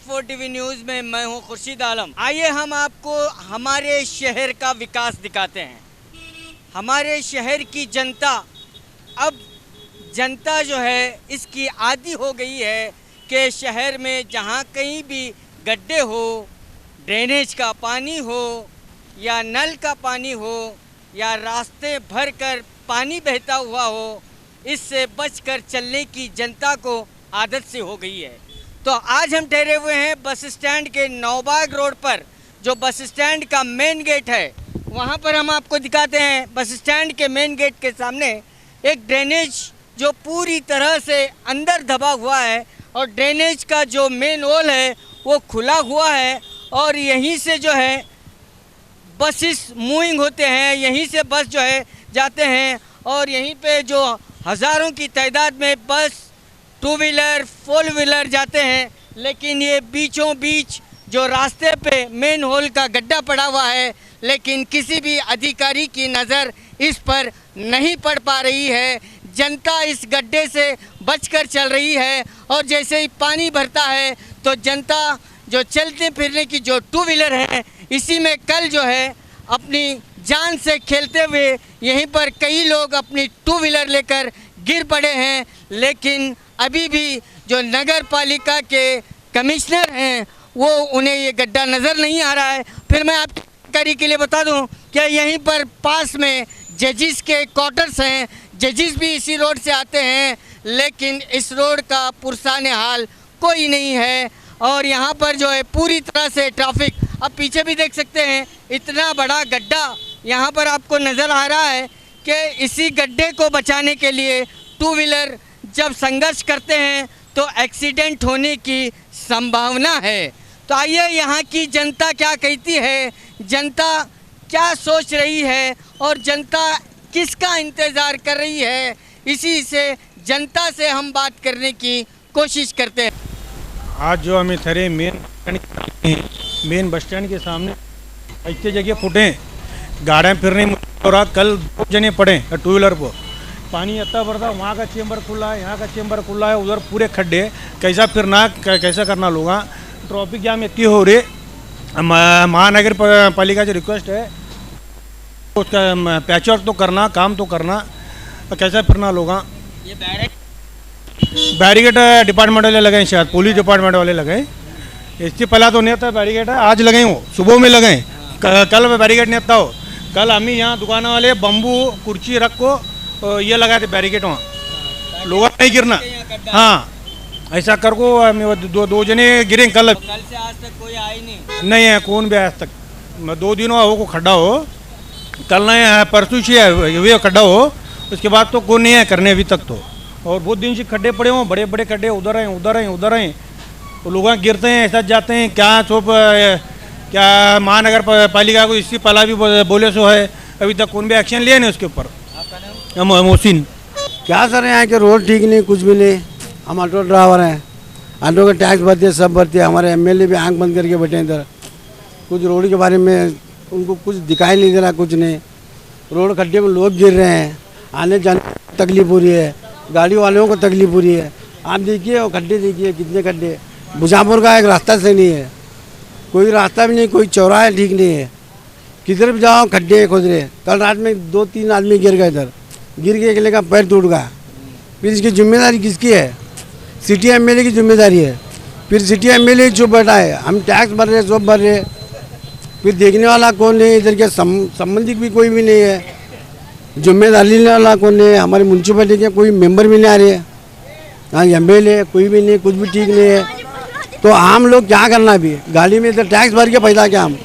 X4 TV news में मैं हूं खुर्शीद आलम। आइए हम आपको हमारे शहर का विकास दिखाते हैं। हमारे शहर की जनता अब जनता जो है इसकी आदी हो गई है कि शहर में जहां कहीं भी गड्ढे हो, ड्रेनेज का पानी हो या नल का पानी हो या रास्ते भर कर पानी बहता हुआ हो, इससे बचकर चलने की जनता को आदत से हो गई है। तो आज हम ठहरे हुए हैं बस स्टैंड के नौबाग रोड पर, जो बस स्टैंड का मेन गेट है। वहाँ पर हम आपको दिखाते हैं बस स्टैंड के मेन गेट के सामने एक ड्रेनेज जो पूरी तरह से अंदर दबा हुआ है और ड्रेनेज का जो मेन होल है वो खुला हुआ है और यहीं से जो है बसेस मूविंग होते हैं, यहीं से बस जो है जाते हैं और यहीं पे जो हज़ारों की तादाद में बस, टू व्हीलर, फोर व्हीलर जाते हैं। लेकिन ये बीचों बीच जो रास्ते पे मेन होल का गड्ढा पड़ा हुआ है, लेकिन किसी भी अधिकारी की नज़र इस पर नहीं पड़ पा रही है। जनता इस गड्ढे से बचकर चल रही है और जैसे ही पानी भरता है तो जनता जो चलते फिरने की जो टू व्हीलर है, इसी में कल जो है अपनी जान से खेलते हुए यहीं पर कई लोग अपनी टू व्हीलर लेकर गिर पड़े हैं। लेकिन अभी भी जो नगर पालिका के कमिश्नर हैं वो उन्हें ये गड्ढा नज़र नहीं आ रहा है। फिर मैं आपकी जानकारी के लिए बता दूं कि यहीं पर पास में जजिस के क्वार्टर्स हैं, जजिस भी इसी रोड से आते हैं, लेकिन इस रोड का पुरसाने हाल कोई नहीं है और यहाँ पर जो है पूरी तरह से ट्रैफिक, अब पीछे भी देख सकते हैं इतना बड़ा गड्ढा यहाँ पर आपको नज़र आ रहा है कि इसी गड्ढे को बचाने के लिए टू व्हीलर जब संघर्ष करते हैं तो एक्सीडेंट होने की संभावना है। तो आइए यहाँ की जनता क्या कहती है, जनता क्या सोच रही है और जनता किसका इंतज़ार कर रही है, इसी से जनता से हम बात करने की कोशिश करते हैं। आज जो हमें थरे मेन बस स्टैंड के सामने ऐसे जगह फुटे गाड़ियाँ फिरने हो रहा। कल 2 जने पड़े टू व्हीलर पर, पानी इतना भरता, वहाँ का चेंबर खुला है, यहाँ का चेंबर खुला है, उधर पूरे खड्डे, कैसा फिरना कैसा करना लोग। ट्रैफिक जाम इतनी हो रही। महानगर पालिका से रिक्वेस्ट है उसका पैच वर्क तो करना, काम तो करना, कैसा फिरना लोग। ये बैरिकेड डिपार्टमेंट वाले लगे, शायद पुलिस डिपार्टमेंट वाले लगे। इससे पहला तो नहीं था बैरिकेड, आज लगे वो सुबह में लगे, कल बैरिकेड नहीं था हो। कल हम ही यहाँ दुकान वाले बम्बू कुर्सी रख को ये लगाए थे बैरिकेड, वहाँ लोग नहीं गिरना। हाँ, ऐसा कर को दो जने गिरे कल से आज तक कोई आई नहीं है, कौन भी आज तक 2 दिनों हो को खड्डा हो, कल नहीं है, परसों से वे खड्डा हो, उसके बाद तो कौन नहीं है करने अभी तक तो। और बहुत दिन से खड्डे पड़े हों, बड़े बड़े खड्डे, उधर हैं उधर हैं उधर हैं, तो लोग गिरते हैं, ऐसा जाते हैं। क्या महानगर पालिका को इससे पहला भी बोले सो है, अभी तक कौन भी एक्शन लिया नहीं उसके ऊपर। मोहसिन क्या सर, यहाँ के रोड ठीक नहीं, कुछ भी नहीं। हम ऑटो ड्राइवर हैं, ऑटो का टैक्स भरते, सब भरते। हमारे एमएलए भी आंख बंद करके बैठे इधर। कुछ रोड के बारे में उनको कुछ दिखाई नहीं दे रहा, कुछ नहीं। रोड खड्डे में लोग गिर रहे हैं, आने जाने में तकलीफ हो रही है, गाड़ी वालों को तकलीफ हो रही है। आप देखिए और खड्डे देखिए कितने खड्डे। बुझापुर का एक रास्ता सही नहीं है, कोई रास्ता भी नहीं, कोई चौराहा ठीक नहीं है, किधर भी जाओ खड्डे खोद रहे। कल रात में 2-3 आदमी गिर गए इधर, गिर के अगले का पैर टूट गया। फिर इसकी जिम्मेदारी किसकी है? सिटी एमएलए की जिम्मेदारी है। फिर सिटी एमएलए चुप बैठा है, हम टैक्स भर रहे, सब भर रहे, फिर देखने वाला कौन है? इधर के संबंधित भी कोई भी नहीं है, जिम्मेदारी लेने वाला कौन नहीं है? हमारे म्यूनसिपैलिटी के कोई मेंबर भी नहीं आ रहे हैं, हाँ एमएलए कोई भी नहीं, कुछ भी ठीक नहीं है। तो आम लोग क्या करना? अभी गाड़ी में इधर टैक्स भर के पैसा क्या हम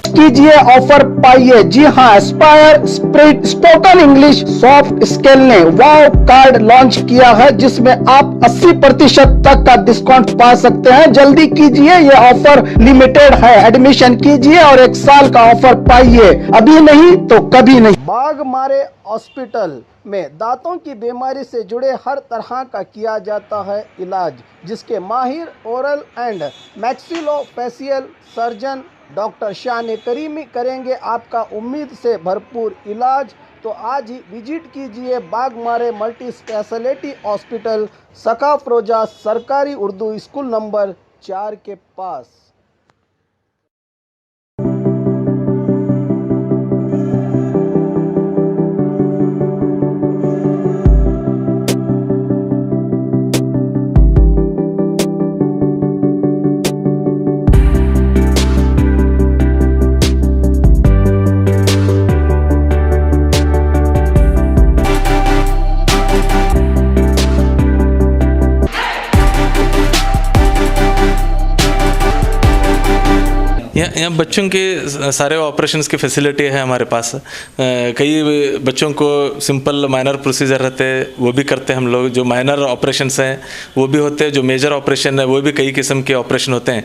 कीजिए, ऑफर पाइए। जी हाँ, Aspire spirit spoken English soft skill ने वाव कार्ड लॉन्च किया है, जिसमें आप 80% तक का डिस्काउंट पा सकते हैं। जल्दी कीजिए, ये ऑफर लिमिटेड है। एडमिशन कीजिए और 1 साल का ऑफर पाइए, अभी नहीं तो कभी नहीं। बाघमारे हॉस्पिटल में दांतों की बीमारी से जुड़े हर तरह का किया जाता है इलाज, जिसके माहिर oral and maxillofacial surgeon doctor शान करीमी करेंगे आपका उम्मीद से भरपूर इलाज। तो आज ही विजिट कीजिए बाघमारे मल्टी स्पेशलिटी हॉस्पिटल, सकाफरोजा सरकारी उर्दू स्कूल नंबर 4 के पास। यहाँ बच्चों के सारे ऑपरेशंस की फैसिलिटी है हमारे पास। कई बच्चों को सिंपल माइनर प्रोसीजर रहते हैं वो भी करते हैं हम लोग। जो माइनर ऑपरेशंस हैं वो भी होते हैं, जो मेजर ऑपरेशन है वो भी कई किस्म के ऑपरेशन होते हैं।